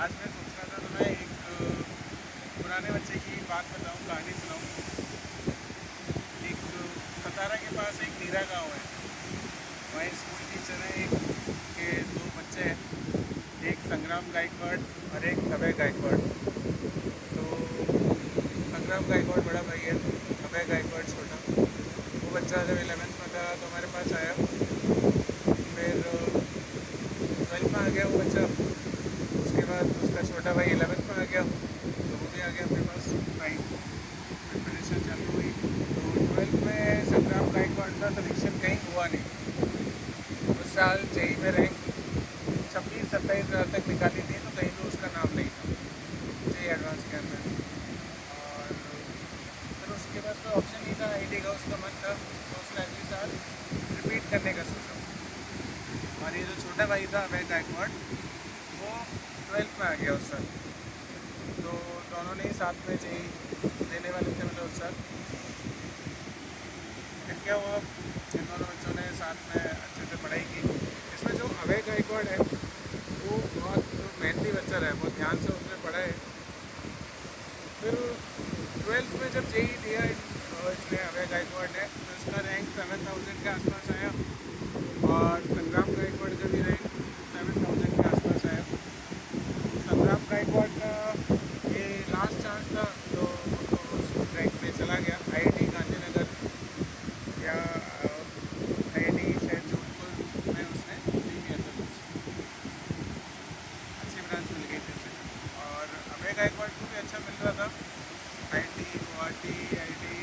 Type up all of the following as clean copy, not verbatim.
आज मैं सोच रहा था तो मैं एक पुराने बच्चे की बात बताऊं, कहानी सुनाऊं। एक सतारा के पास एक नीरा गांव है। वहाँ एक स्कूल टीचर है, एक के दो बच्चे हैं, एक संग्राम गायकवाड़ और एक अभय गायकवाड़। तो संग्राम गायकवाड़ बड़ा भाई है, अभय गायकवाड़ छोटा। वो बच्चा जब 11th में था तो हमारे पास आया। फिर 12th में आ गया वो बच्चा। उसके बाद उसका छोटा भाई 11th में आ गया, तो वो भी आ गया अपने पास। भाई प्रिपरेशन चालू हुई। तो 12th में संग्राम गायकवाड़ का सिलेक्शन कहीं हुआ नहीं। उस साल जेई में रैंक 26-27 हज़ार तक निकाली थी, तो कहीं भी उसका नाम नहीं था जेई एडवांस के अंदर। और फिर उसके बाद कोई ऑप्शन नहीं था, आईटी का उसका मन था, तो उसने अगले साल रिपीट करने का सोचा। और ये जो छोटा भाई था अभय गायकवाड़, वो 12th में आ गया उस साल। तो दोनों ने ही साथ में जेई देने वाले थे, मतलब उस साल। फिर क्या हुआ, इन दोनों बच्चों ने साथ में अच्छे से पढ़ाई की। इसमें जो अभय गायकवाड़ है वो बहुत मेहनती बच्चा रहा है, बहुत ध्यान से उसने पढ़ा है। फिर 12th में जब जेई दिया इसने अभय गायकवाड़ ने, तो इसका रैंक 7000 के आसपास आया। और संग्राम गायकवाड़ का भी रैंक 7000 के आसपास आया। संग्राम गायकवाड़ का ये लास्ट चांस था, तो वो उस रैंक में चला गया आईआईटी गांधीनगर या आईआईटी शायद जोधपुर में उसने डी किया था कुछ। अच्छी ब्रांच मिल गई थी उसे। और अभय गायकवाड़ को भी अच्छा मिल रहा था, आईआईटी गुवाहाटी, आईआईटी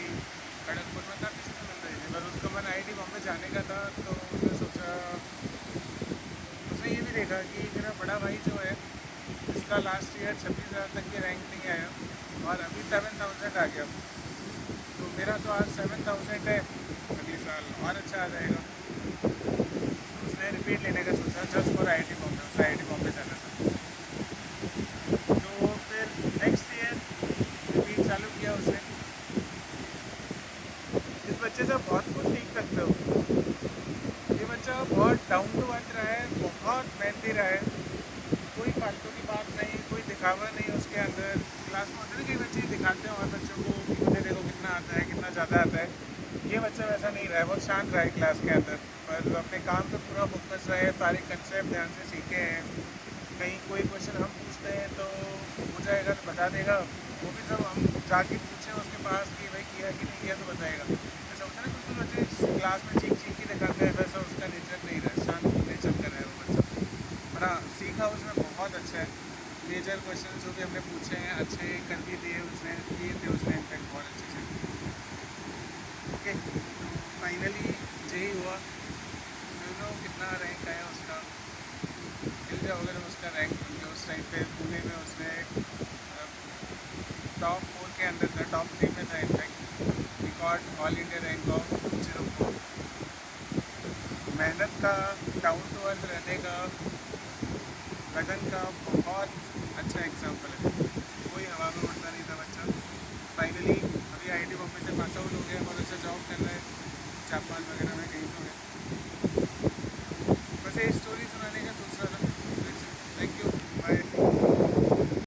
खड़गपुर में काफ़ी चीज़ें मिल रही थी। पर उसका मन आईआईटी बॉम्बे जाने का था, तो उसने सोचा, उसने ये भी देखा कि मेरा बड़ा भाई जो है, इसका लास्ट ईयर 26,000 तक की रैंक नहीं आया और अभी 7000 आ गया। तो मेरा तो आज 7000 है, अगले साल और अच्छा आ जाएगा। तो उसने रिपीट लेने का सोचा, जस्ट फॉर आईआईटी बॉम्बे। उसे आईआईटी बॉम्बे जाना था। तो फिर नेक्स्ट ईयर रिपीट चालू किया उसने। इस बच्चे से बहुत कुछ सीख सकते हो। ये बच्चा बहुत डाउन टू अर्थ रहा है, बहुत मेहनती रहा है। कोई फालतू की बात नहीं, कोई दिखावा नहीं उसके अंदर। क्लास में होते ना, कई बच्चे दिखाते हैं और बच्चों को कि मुझे देखो कितना आता है, कितना ज़्यादा आता है। ये बच्चा वैसा नहीं रहा है, बहुत शांत रहा है क्लास के अंदर। पर अपने काम पे पूरा फोकस रहा है, सारे कंसेप्ट ध्यान से सीखे हैं। कहीं कोई क्वेश्चन हम पूछते हैं तो हो जाएगा तो बता देगा, वो भी जब हम जाके पूछें उसके पास कि भाई किया कि नहीं किया तो बताएगा। ऐसा होता है ना, कुछ बच्चे क्लास में चीख चीख ही दिखाते हैं, वैसा उसका नेचर नहीं रहा, शांत नेचर का है वो बच्चा। पर हाँ, सीखा उसमें बहुत अच्छा है। मेजर क्वेश्चन जो भी हमने पूछे हैं अच्छे कर भी दिए उसने, किए थे उसने इनफैक्ट बहुत अच्छे से। ओके, तो फाइनली यही हुआ। नो कितना रैंक आया उसका, मिल जाओगे तो उसका रैंक। क्योंकि उस टाइम पे पुणे में उसने टॉप 4 के अंदर था, टॉप 3 में था in fact. Record all India rank of 204। मेहनत का, डाउन टू अर्थ रहने का, लगन का बहुत अच्छा एग्जाम्पल है। कोई हवा में उड़ता नहीं था बच्चा। फाइनली अभी आईआईटी बॉम्बे से पास आउट हो गया, बहुत अच्छा जॉब कर रहा है, जापान वगैरह में कहीं तो है।